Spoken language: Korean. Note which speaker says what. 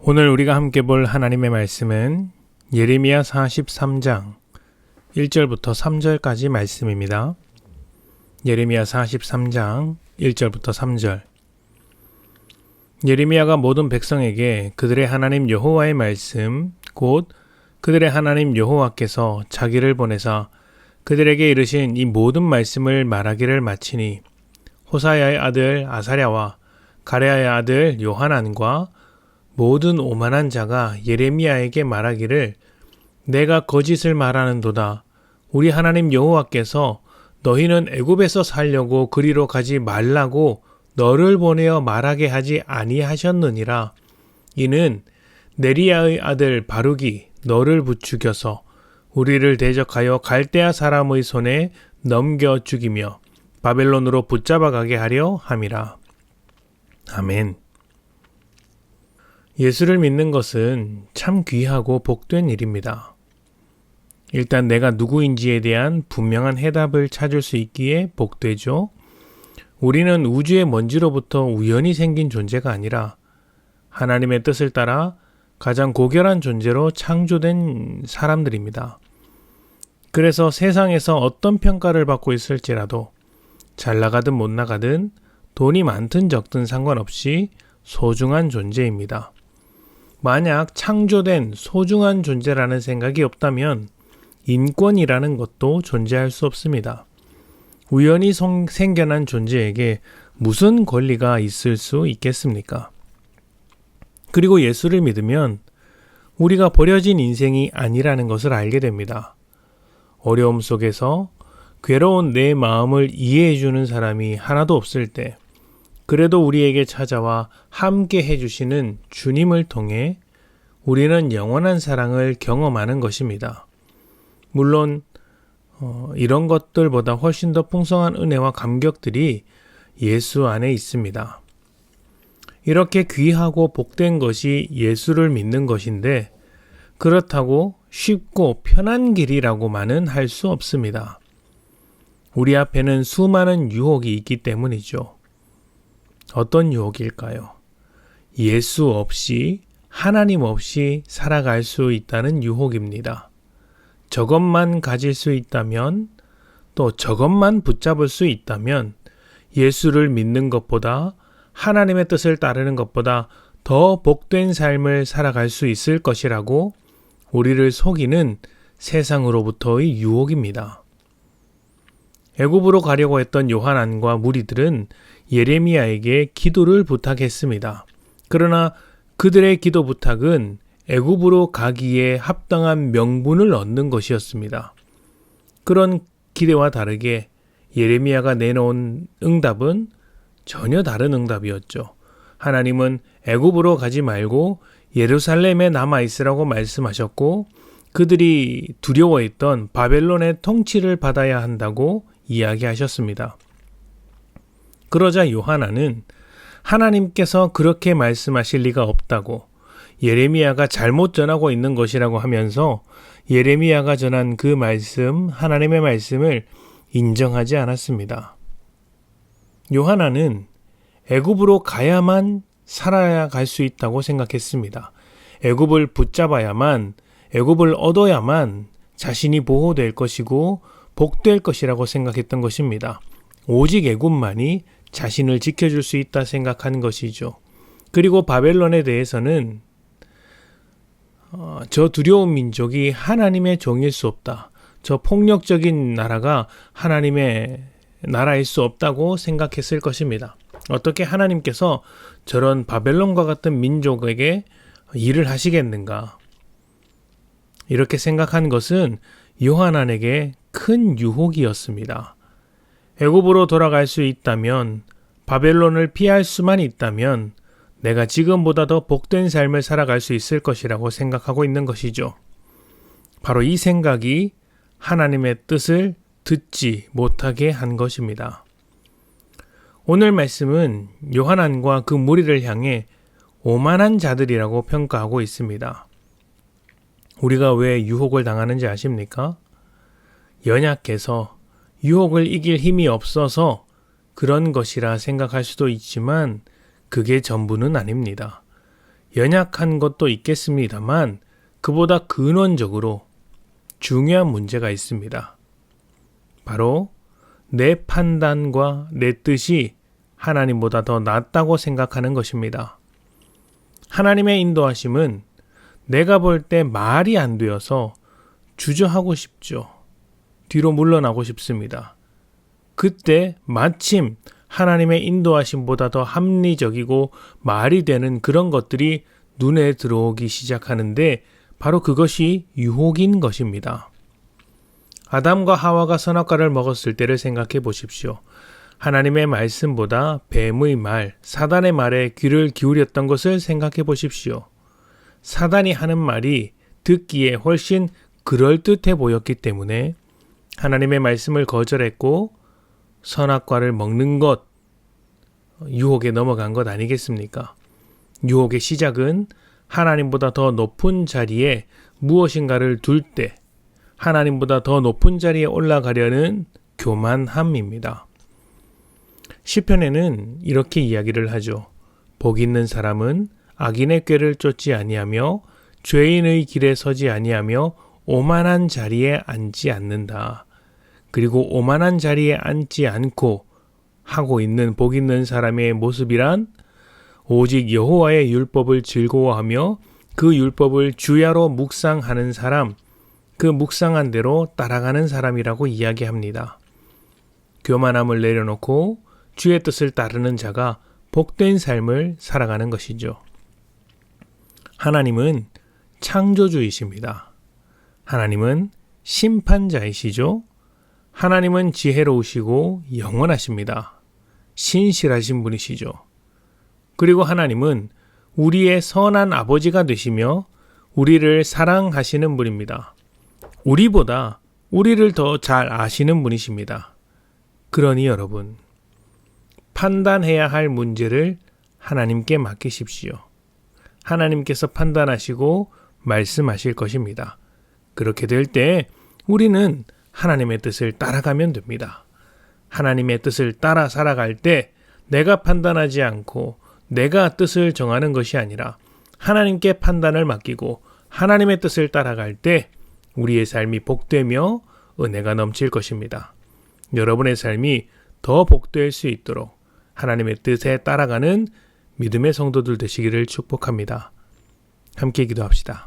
Speaker 1: 오늘 우리가 함께 볼 하나님의 말씀은 예레미야 43장 1절부터 3절까지 말씀입니다. 예레미야 43장 1절부터 3절. 예레미야가 모든 백성에게 그들의 하나님 여호와의 말씀, 곧 그들의 하나님 여호와께서 자기를 보내사 그들에게 이르신 이 모든 말씀을 말하기를 마치니 호사야의 아들 아사랴와 가레야의 아들 요하난과 모든 오만한 자가 예레미야에게 말하기를 내가 거짓을 말하는도다. 우리 하나님 여호와께서 너희는 애굽에서 살려고 그리로 가지 말라고 너를 보내어 말하게 하지 아니하셨느니라. 이는 네리야의 아들 바룩이 너를 부추겨서 우리를 대적하여 갈대아 사람의 손에 넘겨 죽이며 바벨론으로 붙잡아 가게 하려 함이라. 아멘. 예수를 믿는 것은 참 귀하고 복된 일입니다. 일단 내가 누구인지에 대한 분명한 해답을 찾을 수 있기에 복되죠. 우리는 우주의 먼지로부터 우연히 생긴 존재가 아니라 하나님의 뜻을 따라 가장 고결한 존재로 창조된 사람들입니다. 그래서 세상에서 어떤 평가를 받고 있을지라도 잘 나가든 못 나가든 돈이 많든 적든 상관없이 소중한 존재입니다. 만약 창조된 소중한 존재라는 생각이 없다면 인권이라는 것도 존재할 수 없습니다. 우연히 생겨난 존재에게 무슨 권리가 있을 수 있겠습니까? 그리고 예수를 믿으면 우리가 버려진 인생이 아니라는 것을 알게 됩니다. 어려움 속에서 괴로운 내 마음을 이해해주는 사람이 하나도 없을 때 그래도 우리에게 찾아와 함께 해주시는 주님을 통해 우리는 영원한 사랑을 경험하는 것입니다. 물론 이런 것들보다 훨씬 더 풍성한 은혜와 감격들이 예수 안에 있습니다. 이렇게 귀하고 복된 것이 예수를 믿는 것인데 그렇다고 쉽고 편한 길이라고만은 할 수 없습니다. 우리 앞에는 수많은 유혹이 있기 때문이죠. 어떤 유혹일까요? 예수 없이, 하나님 없이 살아갈 수 있다는 유혹입니다. 저것만 가질 수 있다면, 또 저것만 붙잡을 수 있다면 예수를 믿는 것보다 하나님의 뜻을 따르는 것보다 더 복된 삶을 살아갈 수 있을 것이라고 우리를 속이는 세상으로부터의 유혹입니다. 애굽으로 가려고 했던 요하난과 무리들은 예레미야에게 기도를 부탁했습니다. 그러나 그들의 기도 부탁은 애굽으로 가기에 합당한 명분을 얻는 것이었습니다. 그런 기대와 다르게 예레미야가 내놓은 응답은 전혀 다른 응답이었죠. 하나님은 애굽으로 가지 말고 예루살렘에 남아 있으라고 말씀하셨고 그들이 두려워했던 바벨론의 통치를 받아야 한다고 이야기하셨습니다. 그러자 요하나는 하나님께서 그렇게 말씀하실 리가 없다고 예레미야가 잘못 전하고 있는 것이라고 하면서 예레미야가 전한 그 말씀, 하나님의 말씀을 인정하지 않았습니다. 요하나는 애굽으로 가야만 살아야 갈 수 있다고 생각했습니다. 애굽을 붙잡아야만, 애굽을 얻어야만 자신이 보호될 것이고 복될 것이라고 생각했던 것입니다. 오직 애굽만이 자신을 지켜줄 수 있다 생각하는 것이죠. 그리고 바벨론에 대해서는 저 두려운 민족이 하나님의 종일 수 없다. 저 폭력적인 나라가 하나님의 나라일 수 없다고 생각했을 것입니다. 어떻게 하나님께서 저런 바벨론과 같은 민족에게 일을 하시겠는가? 이렇게 생각한 것은 요하난에게 큰 유혹이었습니다. 애굽으로 돌아갈 수 있다면, 바벨론을 피할 수만 있다면 내가 지금보다 더 복된 삶을 살아갈 수 있을 것이라고 생각하고 있는 것이죠. 바로 이 생각이 하나님의 뜻을 듣지 못하게 한 것입니다. 오늘 말씀은 요하난과 그 무리를 향해 오만한 자들이라고 평가하고 있습니다. 우리가 왜 유혹을 당하는지 아십니까? 연약해서 유혹을 이길 힘이 없어서 그런 것이라 생각할 수도 있지만 그게 전부는 아닙니다. 연약한 것도 있겠습니다만 그보다 근원적으로 중요한 문제가 있습니다. 바로 내 판단과 내 뜻이 하나님보다 더 낫다고 생각하는 것입니다. 하나님의 인도하심은 내가 볼 때 말이 안 되어서 주저하고 싶죠. 뒤로 물러나고 싶습니다. 그때 마침 하나님의 인도하심보다 더 합리적이고 말이 되는 그런 것들이 눈에 들어오기 시작하는데 바로 그것이 유혹인 것입니다. 아담과 하와가 선악과를 먹었을 때를 생각해 보십시오. 하나님의 말씀보다 뱀의 말, 사단의 말에 귀를 기울였던 것을 생각해 보십시오. 사단이 하는 말이 듣기에 훨씬 그럴듯해 보였기 때문에 하나님의 말씀을 거절했고 선악과를 먹는 것, 유혹에 넘어간 것 아니겠습니까? 유혹의 시작은 하나님보다 더 높은 자리에 무엇인가를 둘 때 하나님보다 더 높은 자리에 올라가려는 교만함입니다. 시편에는 이렇게 이야기를 하죠. 복 있는 사람은 악인의 꾀를 쫓지 아니하며 죄인의 길에 서지 아니하며 오만한 자리에 앉지 않는다. 그리고 오만한 자리에 앉지 않고 하고 있는 복 있는 사람의 모습이란 오직 여호와의 율법을 즐거워하며 그 율법을 주야로 묵상하는 사람, 그 묵상한 대로 따라가는 사람이라고 이야기합니다. 교만함을 내려놓고 주의 뜻을 따르는 자가 복된 삶을 살아가는 것이죠. 하나님은 창조주이십니다. 하나님은 심판자이시죠. 하나님은 지혜로우시고 영원하십니다. 신실하신 분이시죠. 그리고 하나님은 우리의 선한 아버지가 되시며 우리를 사랑하시는 분입니다. 우리보다 우리를 더 잘 아시는 분이십니다. 그러니 여러분, 판단해야 할 문제를 하나님께 맡기십시오. 하나님께서 판단하시고 말씀하실 것입니다. 그렇게 될 때 우리는 하나님의 뜻을 따라가면 됩니다. 하나님의 뜻을 따라 살아갈 때 내가 판단하지 않고 내가 뜻을 정하는 것이 아니라 하나님께 판단을 맡기고 하나님의 뜻을 따라갈 때 우리의 삶이 복되며 은혜가 넘칠 것입니다. 여러분의 삶이 더 복될 수 있도록 하나님의 뜻에 따라가는 믿음의 성도들 되시기를 축복합니다. 함께 기도합시다.